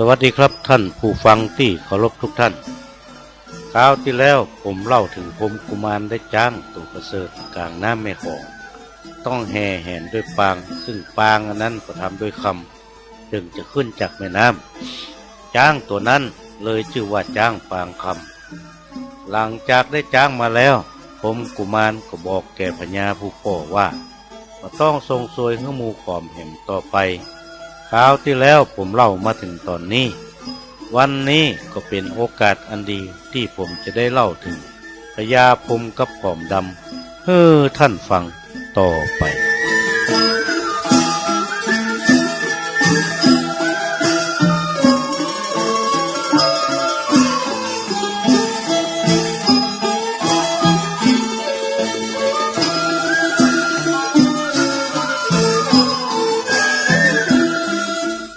วัสดีครับท่านผู้ฟังที่เคารพทุกท่านคราวที่แล้วผมเล่าถึงพรหมกุมารได้จ้างตัวประเสริฐกลางน้ำแม่กลองต้องแห่แหนด้วยปางซึ่งปางอันนั้นก็ทำด้วยคำจึงจะขึ้นจากแม่น้ำจ้างตัวนั้นเลยชื่อว่าจ้างปางคำหลังจากได้จ้างมาแล้วพรหมกุมารก็บอกแก่พญาผู้พ่อว่าต้องทรงซวยให้หมู่ขอมเห็นต่อไปคราวที่แล้วผมเล่ามาถึงตอนนี้วันนี้ก็เป็นโอกาสอันดีที่ผมจะได้เล่าถึงพญาพรหมกับขอมดำให้ท่านฟังต่อไป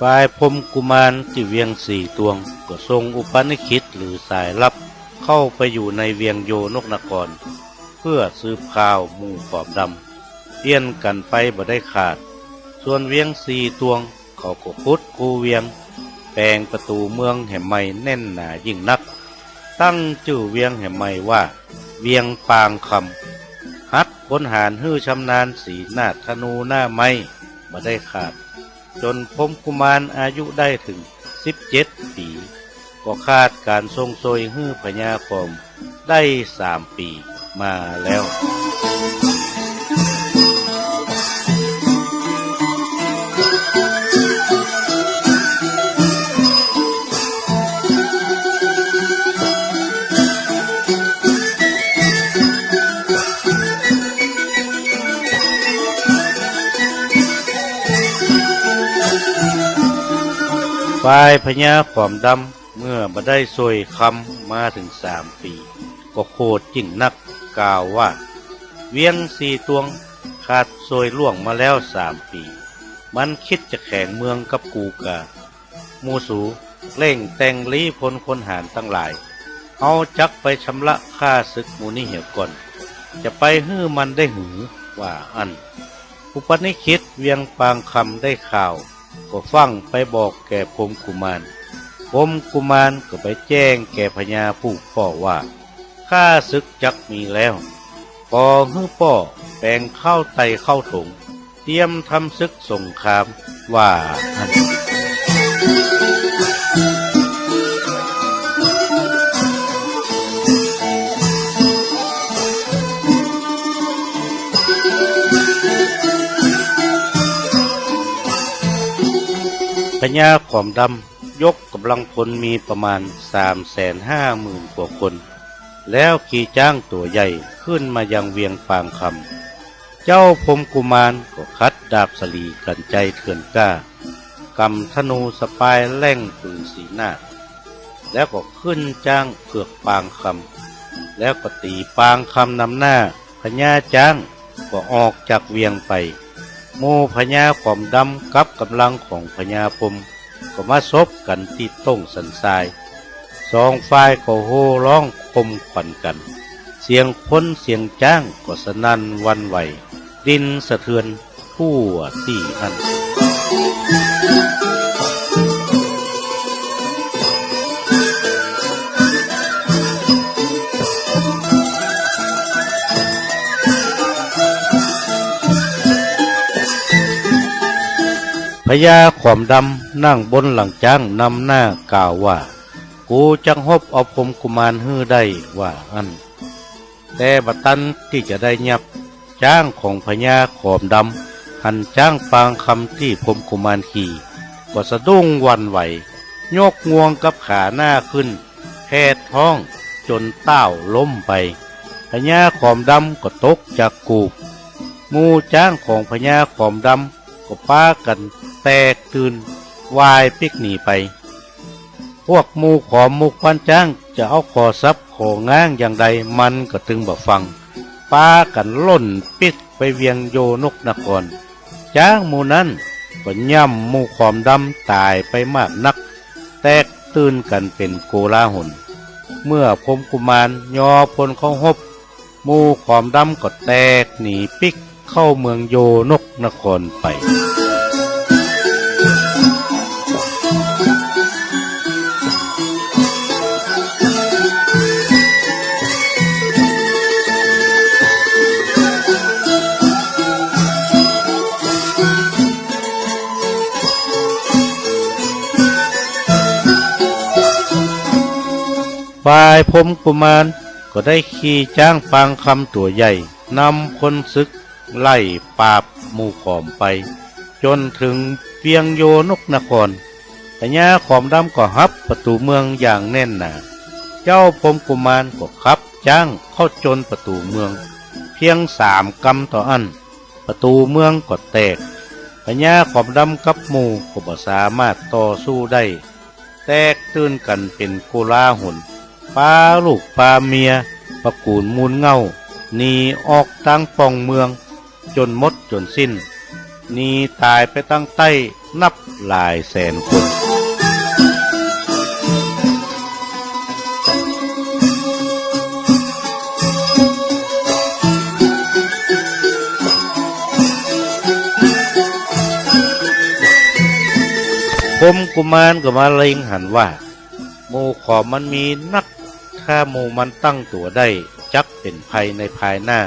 ฝ่ายพรหมกุมารที่เวียงสี่ตวงก็ทรงอุปนิคิตหรือสายลับเข้าไปอยู่ในเวียงโยนกนครเพื่อสืบข่าวหมู่ขอมดำเปลี่ยนกันไปบ่ได้ขาดส่วนเวียงสี่ตวงเขาก็ขุดคูเวียงแปลงประตูเมืองแห่งใหม่แน่นหนายิ่งนักตั้งชื่อเวียงแห่งใหม่ว่าเวียงปางคำฮัดพลหารฮื้อชำนาญสีหน้าธนูหน้าไม้บ่ได้ขาดจนพรหมกุมารอายุได้ถึง17 ปีก็คาดการทรงโซยฮื้อพญาคอมได้3 ปีมาแล้วฝ่ายพญาขอมดำเมื่อบ่ได้ซวยคำมาถึง3 ปีก็โคตรยิ่งนักกล่าวว่าเวียงสี่ตวงขาดซวยล่วงมาแล้ว3 ปีมันคิดจะแข่งเมืองกับกูกามูสูเร่งแต่งลี้พลคนหารทั้งหลายเอาจักไปชำระค่าศึกมูนี่เหี่ยวก่อนจะไปฮื้อมันได้หือว่าอันอุปนิคิตเวียงปางคำได้ข่าวก็ฟังไปบอกแก่พรหมกุมารพรหมกุมารก็ไปแจ้งแก่พญาผู้พ่อว่าข้าศึกจักมีแล้วพอฮื้อพ่อแปลงเข้าไตเข้าถงเตรียมทำศึกสงครามว่าอันพญาขอมดำยกกำลังพลมีประมาณ350,000 กว่าคนแล้วขี่จ้างตัวใหญ่ขึ้นมายังเวียงปางคำเจ้าพรหมกุมารก็คัดดาบสลีกันใจเถื่อนกล้ากำธนูสปายแล่งปืนสีหน้าแล้วก็ขึ้นจ้างเผือกปางคำแล้วก็ตีปางคำนำหน้าพญาจ้างก็ออกจากเวียงไปโมพญาขอมดำกับกำลังของพญาพรหมก็มาซบกันที่ต้งสันทรายสองฝ่ายก็โห่ร้องคมขวัญกันเสียงพ้นเสียงจ้างก็สนั่นวันไหวดินสะเทือนทั่วที่อันพญาขอมดำนั่งบนหลังจ้างนำหน้ากล่าวว่ากูจังฮบเอาพรหมกุมารฮื้อได้ว่าอันแต่บัดตันที่จะได้ยับจ้างของพญาขอมดำหันจ้างปางคำที่พรหมกุมารขี่ก็สะดุ้งวันไหวยกงวงกับขาหน้าขึ้นแพดท้องจนเต้าล้มไปพญาขอมดำก็ตกจากกูบหมู่จ้างของพญาขอมดำก็ป้ากันแตกตื่นวายปิกหนีไปพวกหมู่ขอมมุกพันจ้างจะเอาขอทรัพย์ของ้างอย่างใดมันก็ตึงบ่ฟังป้ากันล่นปิดไปเวียงโยนกนครจ้างหมู่นั้นก็ย่ำหมู่ขอมดำตายไปมากนักแตกตื่นกันเป็นโกลาหลเมื่อพรหมกุมารยอพลเขาฮบหมู่ขอมดำก็แตกหนีปิกเข้าเมืองโยนกนครไป พ ฝ่ายพรหมกุมารก็ได้ขี่จ้างปางคำตัวใหญ่นำคนศึกไล่ปราบหมู่ขอมไป จนถึงเปียงโยนกนครพญาขอมดำก็ฮับประตูเมืองอย่างแน่นหนาเจ้าพรหมกุมารก็ขับจ้างเข้าจนประตูเมืองเพียง3 กำต่ออันประตูเมืองก็แตกพญาขอมดำกับหมู่ก็บ่สามารถต่อสู้ได้แตกตื่นกันเป็นโกลาหลปาลูกปาเมียประกูลมูลเง่าหนีออกตั้งป่องเมืองจนหมดจนสิ้นหนีตายไปตั้งใต้นับหลายแสนคนพรหมกุมารก็มาเล็งหันว่าหมู่ขอมมันมีนักถ้าหมู่มันตั้งตัวได้จักเป็นภัยในภายหน้า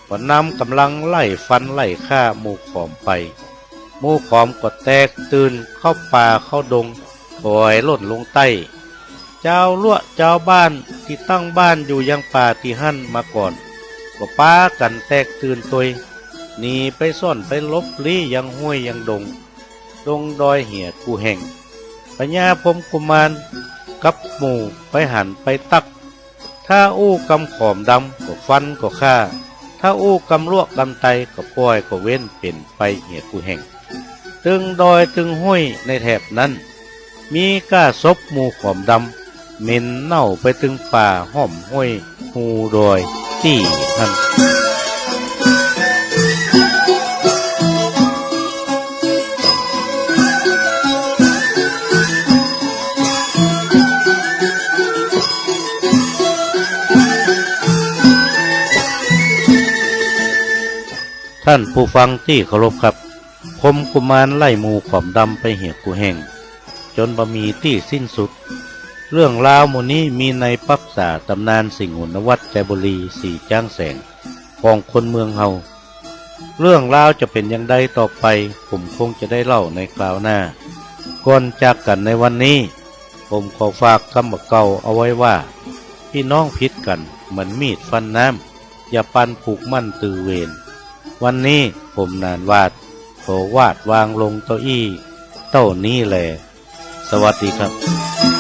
ก็นำกำลังไล่ฟันไล่ฆ่าหมู่ขอมไปหมู่ขอมก็แตกตื่นเข้าป่าเข้าดงปล่อยล่นลงใต้เจ้าลั่วเจ้าบ้านที่ตั้งบ้านอยู่ยังป่าที่หั่นมาก่อนก็ป้ากันแตกตื่นตัวหนีไปซ่อนไปลบลี้ยังห้วยยังดงดอยเหี่ยกูแห่งพญาพรหมกุมารกับหมู่ไปหันไปตักถ้าอู้กำขอมดำก็ฟันก็ฆ่าถ้าอู้กำลวกกำไตก็ปล่อยก็เว้นเป็นไปเหี่ยกูแห่งตึงดอยตึงห้วยในแถบนั้นมีก้าศพหมู่ขอมดำเหม็นเน่าไปตึงป่าห้อมห้วยหูดอยที่นั่นท่านผู้ฟังที่เคารพครับพรหมกุมารไล่หมู่ขอมดำไปเหี่ยกูแห่งจนบะมีที่สิ้นสุดเรื่องราวหมู่นี้มีในปักษาตำนานสิงห์นวัดใจบุรีสีจ้างแสงของคนเมืองเฮาเรื่องราวจะเป็นอย่างใดต่อไปผมคงจะได้เล่าในคราวหน้าก่อนจากกันในวันนี้ผมขอฝากคำบอกเก่าเอาไว้ว่าพี่น้องพิษกันเหมือนมีดฟันน้ำอย่าปันผูกมั่นตือเวรวันนี้ผมนานวาดขอวาดวางลงเก้าอี้เต้านี้แหละสวัสดีครับ